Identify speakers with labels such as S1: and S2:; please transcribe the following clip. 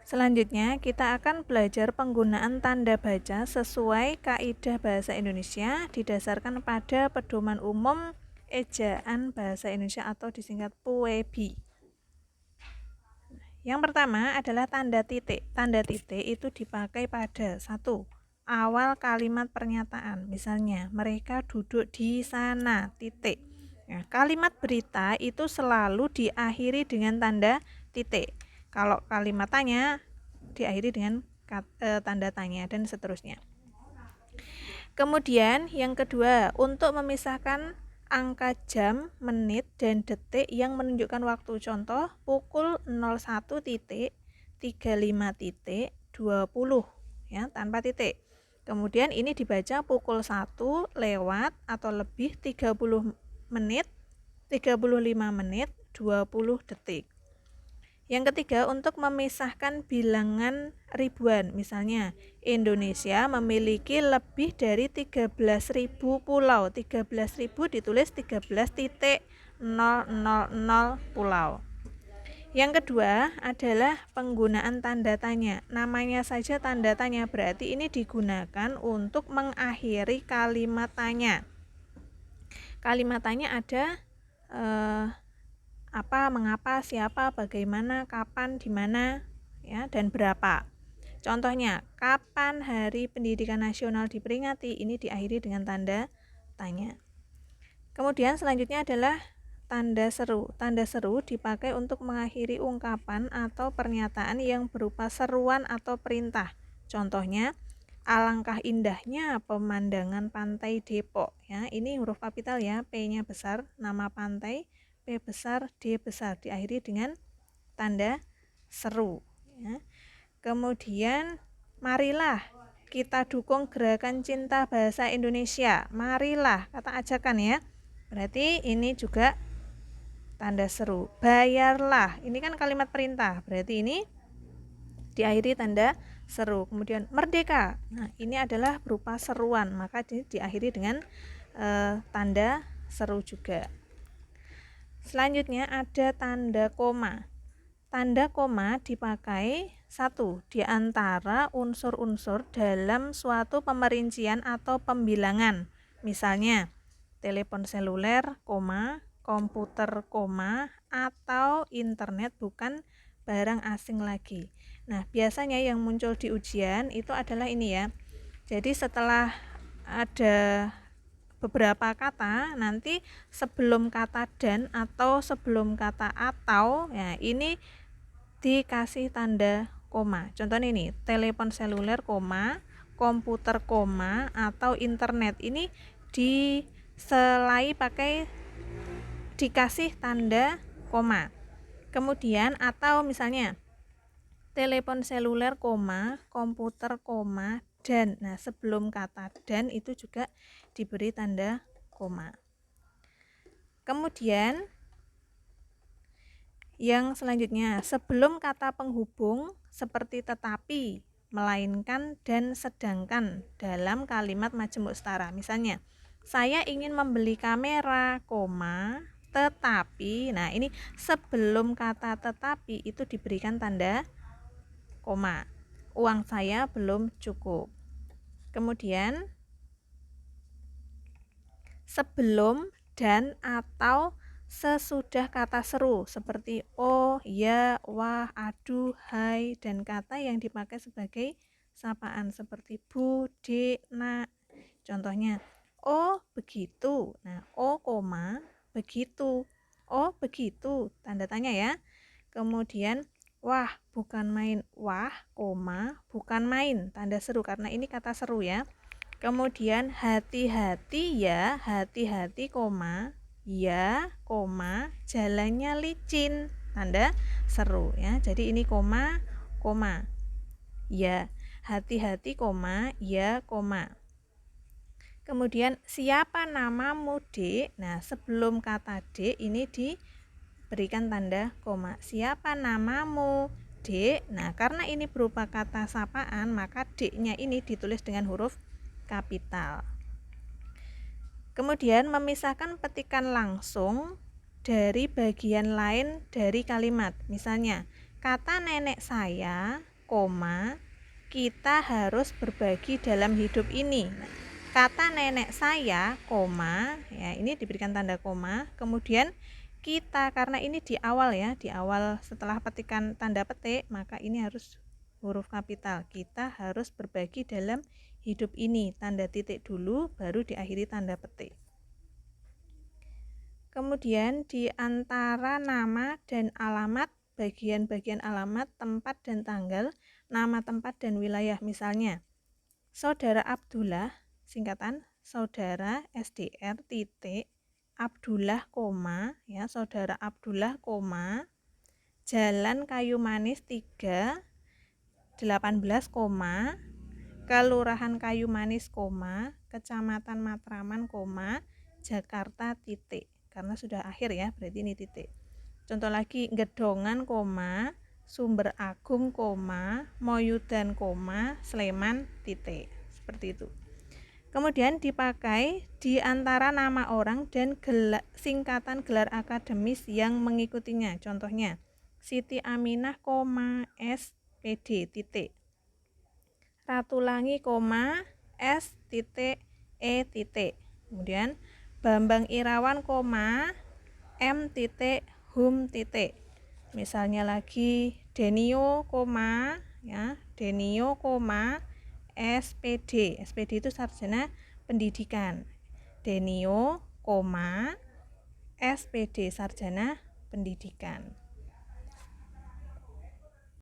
S1: Selanjutnya, kita akan belajar penggunaan tanda baca sesuai kaidah bahasa Indonesia didasarkan pada Pedoman Umum Ejaan Bahasa Indonesia atau disingkat PUEBI. Yang pertama adalah tanda titik. Tanda titik itu dipakai pada 1. Awal kalimat pernyataan. Misalnya, mereka duduk di sana, titik. Nah, kalimat berita itu selalu diakhiri dengan tanda titik. Kalau kalimat tanya diakhiri dengan tanda tanya dan seterusnya. Kemudian yang kedua, untuk memisahkan angka jam, menit, dan detik yang menunjukkan waktu. Contoh, pukul 01.35.20 ya, tanpa titik. Kemudian ini dibaca pukul 1 lewat atau lebih 30 menit, 35 menit, 20 detik. Yang ketiga, untuk memisahkan bilangan ribuan. Misalnya, Indonesia memiliki lebih dari 13.000 pulau. 13.000 ditulis 13.000 pulau. Yang kedua adalah penggunaan tanda tanya. Namanya saja tanda tanya, berarti ini digunakan untuk mengakhiri kalimat tanya. Kalimat tanya ada apa, mengapa, siapa, bagaimana, kapan, di mana, ya, dan berapa. Contohnya, kapan Hari Pendidikan Nasional diperingati? Ini diakhiri dengan tanda tanya. Kemudian selanjutnya adalah tanda seru. Tanda seru dipakai untuk mengakhiri ungkapan atau pernyataan yang berupa seruan atau perintah. Contohnya, alangkah indahnya pemandangan pantai Depok. Ya, ini huruf kapital ya, P-nya besar, nama pantai, P besar, D besar, diakhiri dengan tanda seru. Ya. Kemudian, marilah kita dukung gerakan cinta bahasa Indonesia. Marilah, kata ajakan ya. Berarti ini juga tanda seru. Bayarlah, ini kan kalimat perintah. Berarti ini diakhiri tanda seru. Kemudian merdeka. Nah, ini adalah berupa seruan, maka diakhiri dengan tanda seru juga. Selanjutnya ada tanda koma. Tanda koma dipakai 1. Di antara unsur-unsur dalam suatu pemerincian atau pembilangan. Misalnya, telepon seluler, komputer, atau internet bukan barang asing lagi. Nah, biasanya yang muncul di ujian itu adalah ini ya. Jadi setelah ada beberapa kata, nanti sebelum kata dan atau sebelum kata atau, ya ini dikasih tanda koma. Contohnya ini, telepon seluler, komputer, atau internet. Ini diselai pakai dikasih tanda koma. Kemudian atau misalnya telepon seluler, komputer, dan. Nah, sebelum kata dan itu juga diberi tanda koma. Kemudian yang selanjutnya, sebelum kata penghubung seperti tetapi, melainkan, dan sedangkan dalam kalimat majemuk setara. Misalnya, saya ingin membeli kamera, tetapi. Nah, ini sebelum kata tetapi itu diberikan tanda koma. Uang saya belum cukup. Kemudian sebelum dan atau sesudah kata seru seperti oh, ya, wah, aduh, hai, dan kata yang dipakai sebagai sapaan seperti bu, dek, nak. Contohnya, oh begitu. Nah, oh, begitu. Oh begitu, tanda tanya ya. Kemudian wah, bukan main. Wah, bukan main, tanda seru karena ini kata seru ya. Kemudian hati-hati ya, hati-hati, ya, jalannya licin, tanda seru ya. Jadi ini koma, ya, hati-hati, ya, Kemudian siapa namamu, Dek? Nah, sebelum kata Dek ini diberikan tanda koma. Siapa namamu, Dek? Nah, karena ini berupa kata sapaan, maka D-nya ini ditulis dengan huruf kapital. Kemudian memisahkan petikan langsung dari bagian lain dari kalimat. Misalnya, kata nenek saya koma, kita harus berbagi dalam hidup ini. Nah, kata nenek saya, koma, ya ini diberikan tanda koma. Kemudian kita, karena ini di awal ya, di awal setelah petikan tanda petik, maka ini harus huruf kapital. Kita harus berbagi dalam hidup ini. Tanda titik dulu, baru diakhiri tanda petik. Kemudian di antara nama dan alamat, bagian-bagian alamat, tempat dan tanggal, nama tempat dan wilayah. Misalnya, Saudara Abdullah, singkatan Saudara SDR titik Abdullah koma, ya Saudara Abdullah koma, Jalan Kayu Manis 3 18 koma, Kelurahan Kayu Manis koma, Kecamatan Matraman koma, Jakarta titik. Karena sudah akhir ya, berarti ini titik. Contoh lagi, Gedongan koma, Sumber Agung koma, Moyudan koma, Sleman titik. Seperti itu. Kemudian dipakai di antara nama orang dan singkatan gelar akademis yang mengikutinya. Contohnya, Siti Aminah koma, SPD titik. Ratulangi koma, S titik, E titik. Kemudian Bambang Irawan koma, M titik, Hum titik. Misalnya lagi Denio koma, ya Denio koma, SPD. SPD itu sarjana pendidikan. Denio koma, SPD sarjana pendidikan.